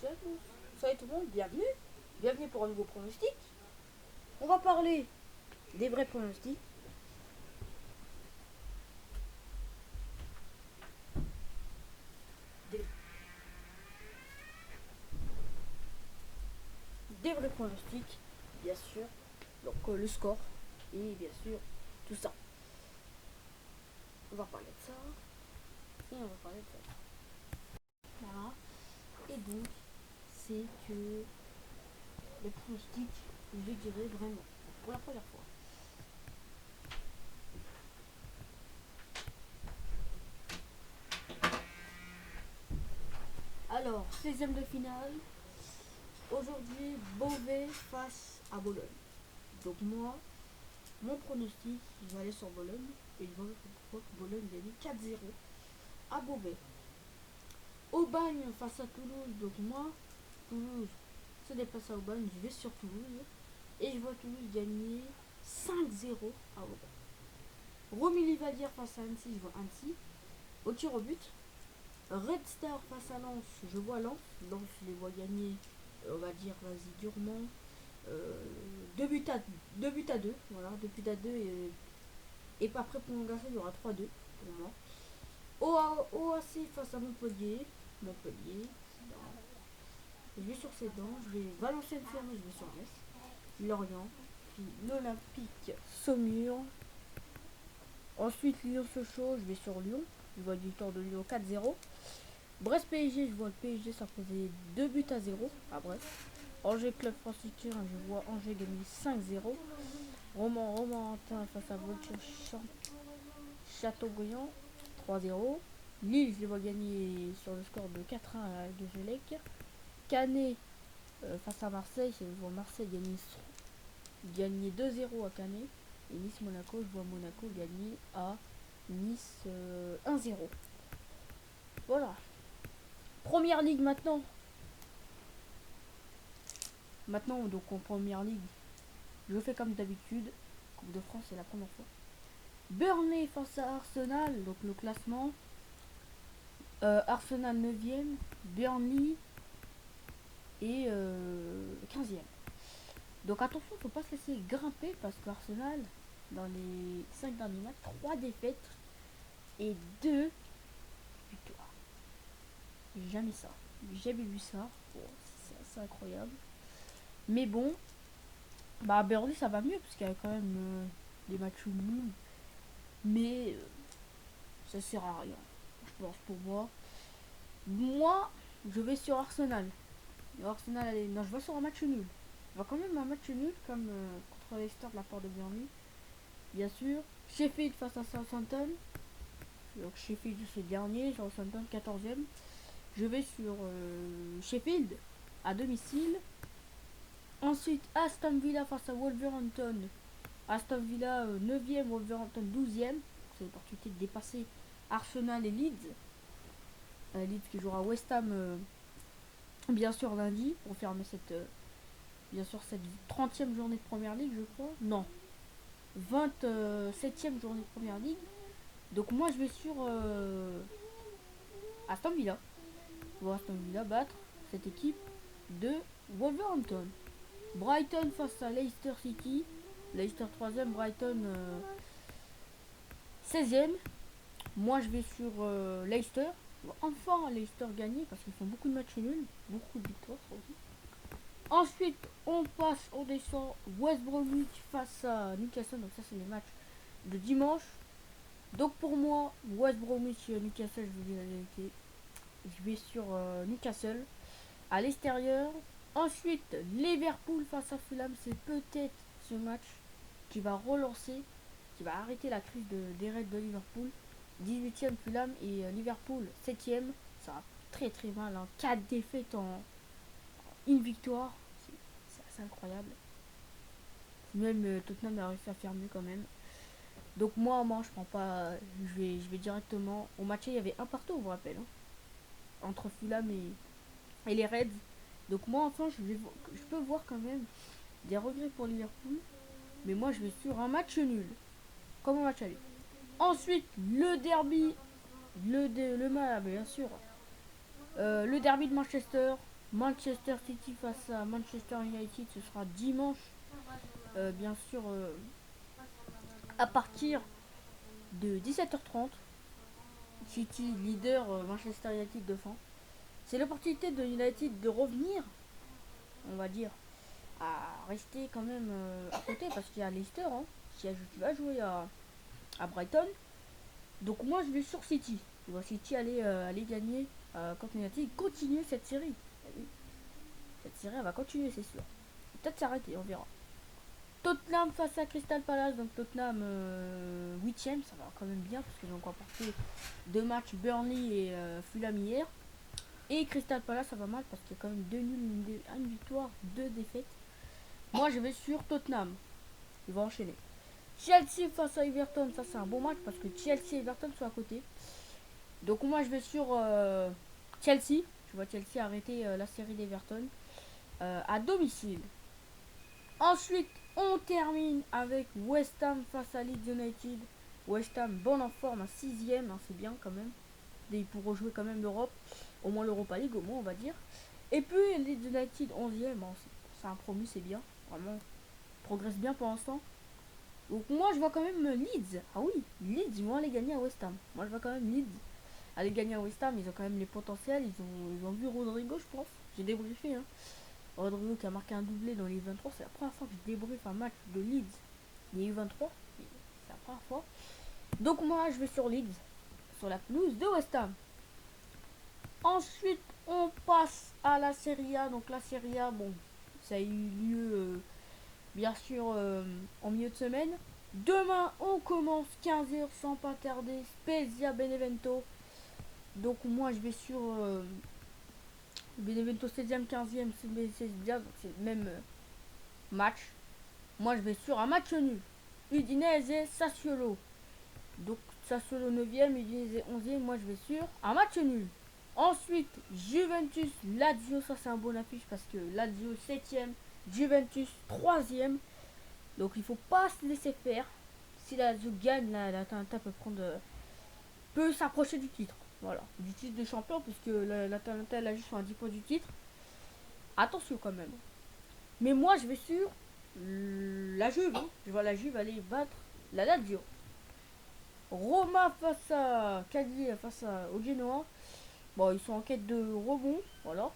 à tous. Salut tout le monde, bienvenue. Bienvenue pour un nouveau pronostic. On va parler des vrais pronostics. Des vrais pronostics, bien sûr. Donc le score et bien sûr tout ça. On va parler de ça. Et on va parler de ça. Voilà. Et donc, c'est que les pronostics, je dirais vraiment, pour la première fois. Alors, 16e de finale. Aujourd'hui, Beauvais face à Bologne. Donc moi, mon pronostic, je vais aller sur Bologne. Et je vois pourquoi Bologne gagne 4-0 à Beauvais. Aubagne face à Toulouse. Donc moi, Toulouse se déplace à Aubagne. Je vais sur Toulouse. Et je vois Toulouse gagner 5-0 à Aubagne. Romilly-Vallière face à Annecy. Je vois Annecy au tir au but. Red Star face à Lens. Je vois Lens. Lens, je les vois gagner, on va dire, vas-y, durement. 2 buts à 2. Voilà, 2 buts à 2. Et après prolongation, il y aura 3-2 pour moi. OAC face à Montpellier. Montpellier. Je vais sur Sedan. Je vais Valenciennes-Fernand. Je vais sur Metz. Lorient. Puis l'Olympique Saumur. Ensuite, Lyon-Sochaux. Je vais sur Lyon. Je vois victoire de Lyon 4-0. Brest-PSG. Je vois le PSG s'imposer 2 buts à 0 à Brest. Angers Club Franciscain. Je vois Angers gagner 5-0. Romorantin face à Volturno Châteaubriand 3-0. Lille, je les vois gagner sur le score de 4-1 à Gugelec. Canet face à Marseille, je vois Marseille gagner 2-0 à Canet. Et Nice-Monaco, je vois Monaco gagner à Nice 1-0. Voilà. Première ligue maintenant. Maintenant, donc en première ligue, je fais comme d'habitude. Coupe de France, c'est la première fois. Burnley face à Arsenal, donc le classement. Arsenal 9ème, Burnley et 15ème. Donc attention, faut pas se laisser grimper parce qu'Arsenal, dans les 5 derniers matchs, 3 défaites et 2 victoires. Jamais ça. J'ai jamais vu ça. Bon, c'est incroyable. Mais bon, bah Burnley ça va mieux parce qu'il y a quand même des matchs nuls. Mais ça sert à rien. Je pense pour moi. Moi, je vais sur Arsenal. Arsenal, allez, non, je vais sur un match nul. Je vois quand même un match nul comme contre Leicester de la part de Burnley. Bien sûr. Sheffield face à Southampton. Donc Sheffield c'est dernier, Southampton 14ème. Je vais sur Sheffield à domicile. Ensuite Aston Villa face à Wolverhampton. Aston Villa 9ème, Wolverhampton 12ème. C'est l'opportunité de dépasser Arsenal et Leeds. Leeds qui jouera West Ham bien sûr lundi pour fermer cette bien sûr cette 30e journée de première ligue, je crois. Non. 27e journée de première ligue. Donc moi je vais sur Aston Villa. Pour Aston Villa battre cette équipe de Wolverhampton. Brighton face à Leicester City. Leicester 3ème, Brighton 16ème. Moi je vais sur Leicester. Enfin Leicester gagner parce qu'ils font beaucoup de matchs nuls. Beaucoup de victoires aussi. Ensuite, on descend West Bromwich face à Newcastle. Donc ça, c'est les matchs de dimanche. Donc pour moi, West Bromwich Newcastle, je vous dis la vérité. Je vais sur Newcastle à l'extérieur. Ensuite, Liverpool face à Fulham. C'est peut-être ce match qui va relancer, qui va arrêter la crise des Reds de Liverpool. 18ème Fulham et Liverpool 7ème. Ça va très très mal. 4 défaites en une victoire. C'est assez incroyable. Même Tottenham a réussi à faire mieux quand même. Donc moi je prends pas. Je vais directement. Au match il y avait un partout, on vous rappelle. Entre Fulham et les Reds. Donc moi enfin je peux voir quand même des regrets pour Liverpool. Mais moi je vais sur un match nul. Comme un match aller. Ensuite le derby. Bien sûr. Le derby de Manchester. Manchester City face à Manchester United, ce sera dimanche. Bien sûr, à partir de 17h30. City leader, Manchester United devant. C'est l'opportunité de United de revenir, on va dire, à rester quand même à côté parce qu'il y a Leicester qui va jouer à Brighton. Donc moi je vais sur City. Je vois City aller gagner contre United, continuer cette série. Cette série elle va continuer, c'est sûr. Peut-être s'arrêter, on verra. Tottenham face à Crystal Palace, donc Tottenham 8ème, ça va quand même bien parce qu'ils ont encore porté 2 matchs, Burnley et Fulham hier. Et Crystal Palace ça va mal parce qu'il y a quand même 2 nuls, une victoire, 2 défaites. Moi je vais sur Tottenham, ils vont enchaîner. Chelsea face à Everton, ça c'est un bon match parce que Chelsea et Everton sont à côté. Donc moi je vais sur Chelsea, je vois Chelsea arrêter la série d'Everton à domicile. Ensuite, on termine avec West Ham face à Leeds United. West Ham, bon en forme, à 6ème, c'est bien quand même. Et ils pourront jouer quand même l'Europe, au moins l'Europa League, au moins on va dire. Et puis Leeds United, 11ème, c'est un promu, c'est bien. Vraiment, progresse bien pour l'instant. Donc moi je vois quand même Leeds. Ah oui, Leeds, ils vont aller gagner à West Ham. Moi je vois quand même Leeds aller gagner à West Ham. Ils ont quand même les potentiels. Ils ont vu Rodrigo, je pense. J'ai débriefé, Rodrigo qui a marqué un doublé dans les 23, c'est la première fois que je débriefe un match de Leeds. Il y a eu 23, c'est la première fois. Donc moi je vais sur Leeds, sur la pelouse de West Ham. Ensuite on passe à la Serie A. Donc la Serie A, bon, ça a eu lieu bien sûr en milieu de semaine. Demain on commence 15h sans pas tarder, Spezia Benevento. Donc moi je vais sur Benevento 16ème, 15ème, c'est bien, c'est le même match. Moi je vais sur un match nul. Udinese et Sassuolo. Donc Sassuolo 9ème, Udinese 11ème. Moi je vais sur un match nul. Ensuite, Juventus, Lazio. Ça c'est un bon affiche parce que Lazio 7ème, Juventus 3ème. Donc il faut pas se laisser faire. Si la Lazio gagne, l'Atalanta peut s'approcher du titre. Voilà, du titre de champion puisque l'Atalanta elle a juste un 10 points du titre. Attention quand même. Mais moi je vais sur la Juve. Je vois la Juve aller battre la Lazio. Roma face à Cagliari au Genoa. Bon, ils sont en quête de rebond. Voilà.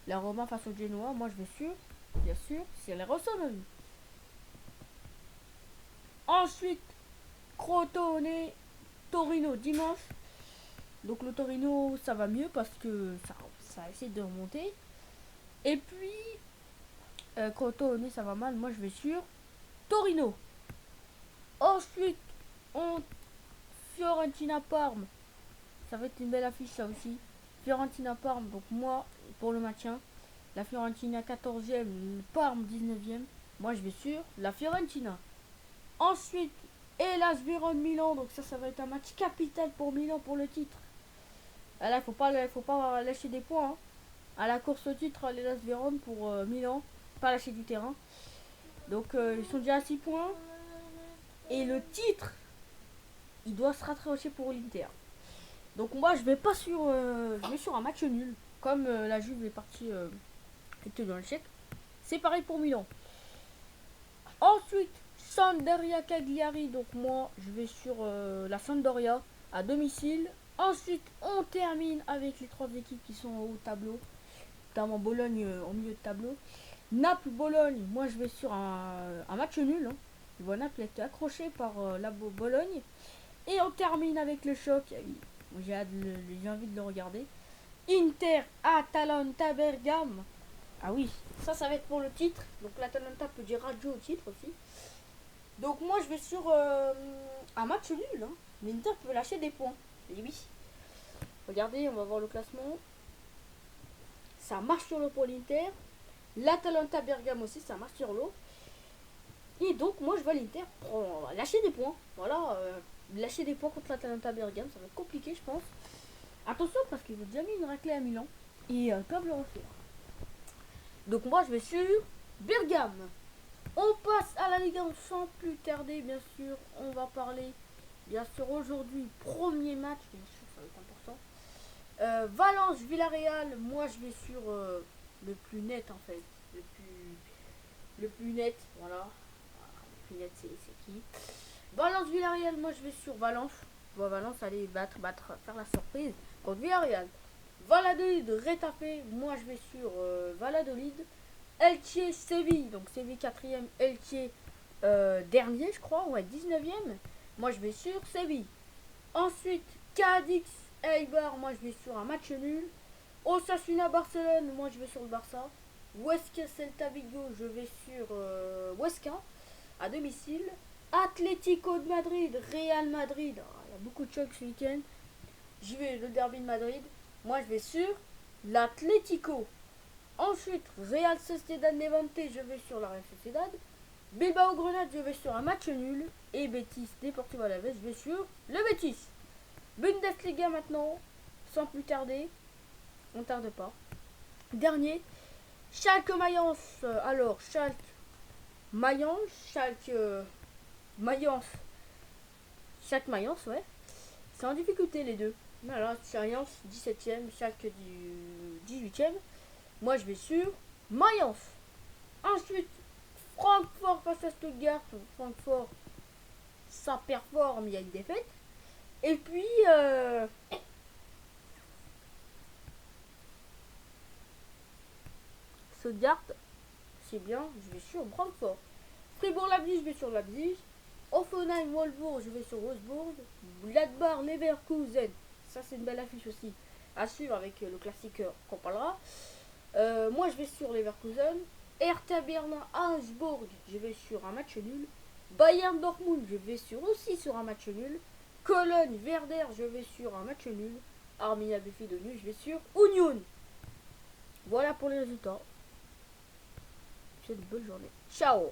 La Roma face au Genoa. Moi je vais sur, bien sûr, c'est les Rossoneri. Ensuite, Crotone, Torino dimanche. Donc le Torino ça va mieux parce que ça essaie de remonter. Et puis Crotone ça va mal. Moi je vais sur Torino. Ensuite, on Fiorentina Parme. Ça va être une belle affiche ça aussi. Fiorentina Parme, donc moi pour le maintien. La Fiorentina 14ème, Parme 19ème. Moi je vais sur la Fiorentina. Ensuite, Hellas Vérone Milan. Donc ça va être un match capital pour Milan pour le titre. Là il faut pas lâcher des points. À la course au titre, l'Hellas Vérone pour Milan. Pas lâcher du terrain. Donc ils sont déjà à 6 points. Et le titre, il doit se rattracher pour l'Inter. Donc moi je vais pas sur je vais sur un match nul comme la Juve est partie était dans l'échec. C'est pareil pour Milan. Ensuite Sampdoria Cagliari, donc moi je vais sur la Sampdoria à domicile. Ensuite on termine avec les 3 équipes qui sont au haut tableau, notamment Bologne en milieu de tableau. Naples-Bologne, moi je vais sur un match nul. Je vois Naples être accroché par la Bologne. Et on termine avec le choc. J'ai envie de le regarder. Inter Atalanta Bergame. Ah oui, ça va être pour le titre. Donc l'Atalanta peut dire adieu au titre aussi. Donc moi je vais sur un match nul. L'Inter peut lâcher des points. Et oui. Regardez, on va voir le classement. Ça marche sur l'eau pour l'Inter. L'Atalanta Bergame aussi, ça marche sur l'eau. Et donc moi je vois l'Inter lâcher des points. Voilà. Lâcher des points contre l'Atalanta Bergame, ça va être compliqué je pense. Attention parce qu'ils ont déjà mis une raclée à Milan et peuvent le refaire. Donc moi je vais sur Bergame. On passe à la Ligue 1 sans plus tarder bien sûr. On va parler bien sûr aujourd'hui premier match, bien sûr ça va être important. Valence Villarreal, moi je vais sur le plus net en fait, le plus net, voilà. Le plus net c'est qui? Valence Villarreal, moi je vais sur Valence. Bon, Valence aller battre, faire la surprise contre Villarreal. Valladolid, Retafe, moi je vais sur Valladolid. Elche, Séville, donc Séville 4ème, Elche dernier je crois, ouais 19ème. Moi je vais sur Séville. Ensuite, Cadix, Eibar, moi je vais sur un match nul. Osasuna, Barcelone, moi je vais sur le Barça. Huesca, Celta Vigo, je vais sur Huesca à domicile. Atlético de Madrid, Real Madrid, oh, il y a beaucoup de chocs ce week-end. J'y vais le derby de Madrid. Moi je vais sur l'Atlético. Ensuite, Real Sociedad Levante, je vais sur la Real Sociedad. Bilbao Grenade, je vais sur un match nul. Et Betis Deportivo Alavés, je vais sur le Betis. Bundesliga maintenant, sans plus tarder. On tarde pas. Dernier, Schalke Mayence. Alors, Schalke Mayence, Mayence. Schalke Mayence, ouais. C'est en difficulté les deux. Voilà, Mayence 17ème, Schalke du 18ème. Moi je vais sur Mayence. Ensuite, Francfort face à Stuttgart. Francfort, ça performe, il y a une défaite. Et puis, Stuttgart, c'est bien, je vais sur Francfort. Fribourg-Leipzig, je vais sur Leipzig. Offenheim-Wolfsburg, je vais sur Wolfsburg. Gladbach-Leverkusen, ça c'est une belle affiche aussi à suivre avec le classique qu'on parlera. Moi je vais sur Leverkusen. Hertha Berlin-Augsbourg, je vais sur un match nul. Bayern-Dortmund, je vais aussi sur un match nul. Cologne-Werder, je vais sur un match nul. Arminia Bielefeld de nul, je vais sur Union. Voilà pour les résultats. C'est une bonne journée. Ciao.